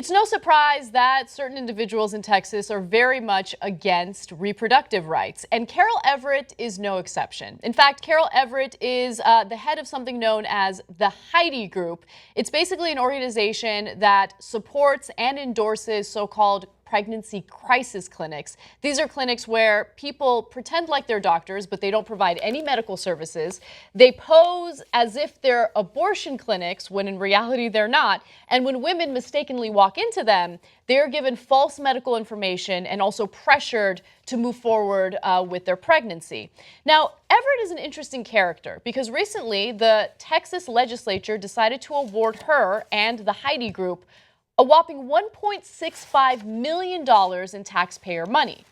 It's no surprise that certain individuals in Texas are very much against reproductive rights, and Carol Everett is no exception. In fact, Carol Everett is the head of something known as the Heidi Group. It's basically an organization that supports and endorses so-called pregnancy crisis clinics. These are clinics where people pretend like they're doctors, but they don't provide any medical services. They pose as if they're abortion clinics when in reality they're not. And when women mistakenly walk into them, they're given false medical information and also pressured to move forward with their pregnancy. Now, Everett is an interesting character because recently the Texas legislature decided to award her and the Heidi Group a whopping $1.65 million in taxpayer money.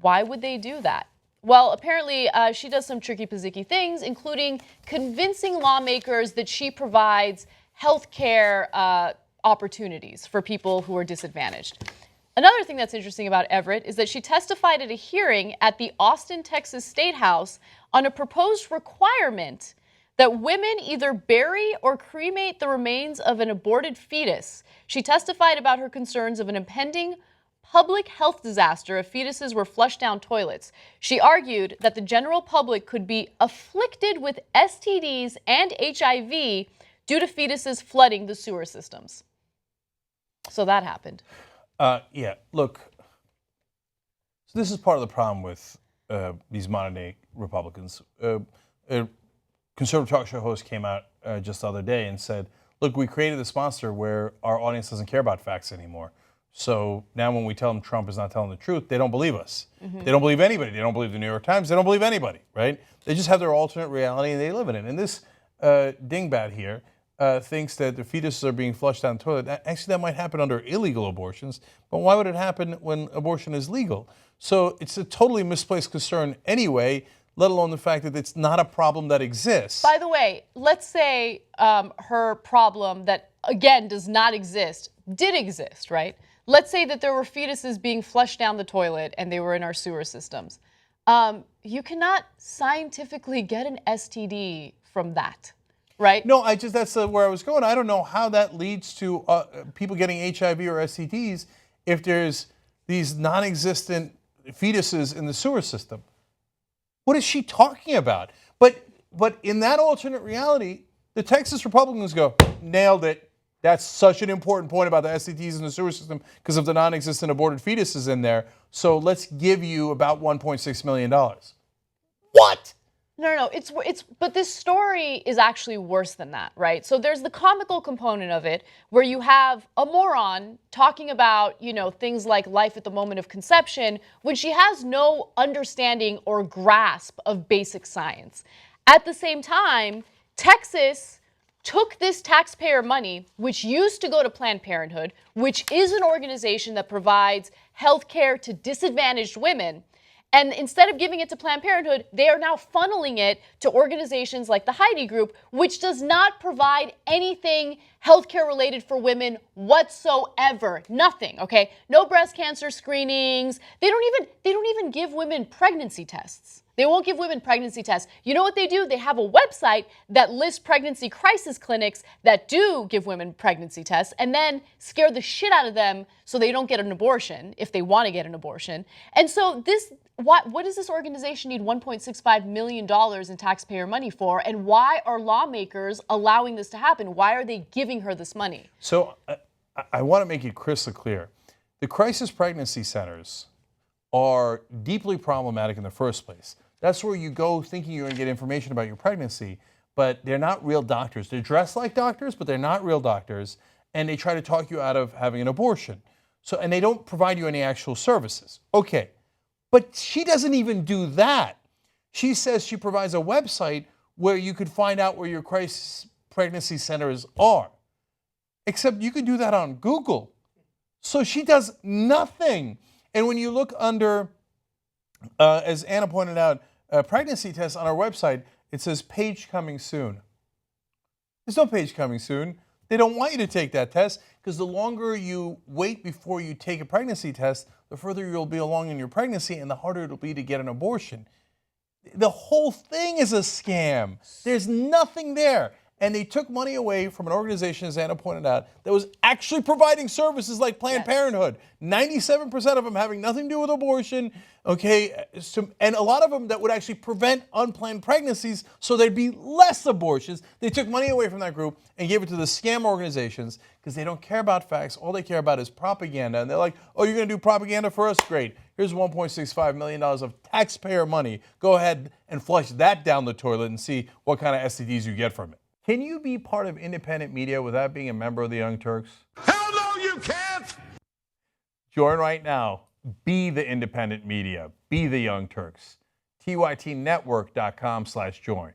Why would they do that? Well, apparently she does some tricky-pizzicky things, including convincing lawmakers that she provides health care opportunities for people who are disadvantaged. Another thing that's interesting about Everett is that she testified at a hearing at the Austin, Texas statehouse on a proposed requirement that women either bury or cremate the remains of an aborted fetus. She testified about her concerns of an impending public health disaster if fetuses were flushed down toilets. She argued that the general public could be afflicted with STDs and HIV due to fetuses flooding the sewer systems. So that happened. Yeah, look, so this is part of the problem with these modern-day Republicans. Conservative talk show host came out just the other day and said, look, we created this monster where our audience doesn't care about facts anymore. So now when we tell them Trump is not telling the truth, they don't believe us. They don't believe anybody. They don't believe the New York Times. They don't believe anybody, right? They just have their alternate reality and they live in it. And this dingbat here thinks that the fetuses are being flushed down the toilet. Actually, that might happen under illegal abortions, but why would it happen when abortion is legal? So it's a totally misplaced concern anyway, let alone the fact that it's not a problem that exists. By the way, let's say her problem that, again, does not exist, did exist, right? Let's say that there were fetuses being flushed down the toilet and they were in our sewer systems. You cannot scientifically get an STD from that, right? No, that's where I was going. I don't know how that leads to people getting HIV or STDs if there's these non-existent fetuses in the sewer system. What is she talking about? But in that alternate reality, the Texas Republicans go, nailed it. That's such an important point about the STDs in the sewer system because of the non-existent aborted fetuses in there. So let's give you about $1.6 million. What? No, but this story is actually worse than that, right? So there's the comical component of it where you have a moron talking about, things like life at the moment of conception when she has no understanding or grasp of basic science. At the same time, Texas took this taxpayer money, which used to go to Planned Parenthood, which is an organization that provides health care to disadvantaged women, and instead of giving it to Planned Parenthood, they are now funneling it to organizations like the Heidi Group, which does not provide anything healthcare related for women whatsoever. Nothing, okay? No breast cancer screenings. They don't even give women pregnancy tests. They won't give women pregnancy tests. You know what they do? They have a website that lists pregnancy crisis clinics that do give women pregnancy tests and then scare the shit out of them so they don't get an abortion if they want to get an abortion. And so what does this organization need $1.65 million in taxpayer money for? And why are lawmakers allowing this to happen? Why are they giving her this money? So I want to make it crystal clear. The crisis pregnancy centers are deeply problematic in the first place. That's where you go thinking you're going to get information about your pregnancy, but they're not real doctors. They're dressed like doctors, but they're not real doctors, and they try to talk you out of having an abortion. And they don't provide you any actual services. Okay, but she doesn't even do that. She says she provides a website where you could find out where your crisis pregnancy centers are. Except you could do that on Google. So she does nothing. And when you look under, as Anna pointed out, pregnancy tests on our website, it says page coming soon. There's no page coming soon. They don't want you to take that test because the longer you wait before you take a pregnancy test, the further you'll be along in your pregnancy and the harder it'll be to get an abortion. The whole thing is a scam. There's nothing there. And they took money away from an organization, as Anna pointed out, that was actually providing services like Planned Parenthood. 97% of them having nothing to do with abortion, okay? And a lot of them that would actually prevent unplanned pregnancies so there'd be less abortions. They took money away from that group and gave it to the scam organizations because they don't care about facts. All they care about is propaganda. And they're like, oh, you're going to do propaganda for us? Great. Here's $1.65 million of taxpayer money. Go ahead and flush that down the toilet and see what kind of STDs you get from it. Can you be part of independent media without being a member of the Young Turks? Hell no, you can't! Join right now. Be the independent media. Be the Young Turks. TYTnetwork.com/join.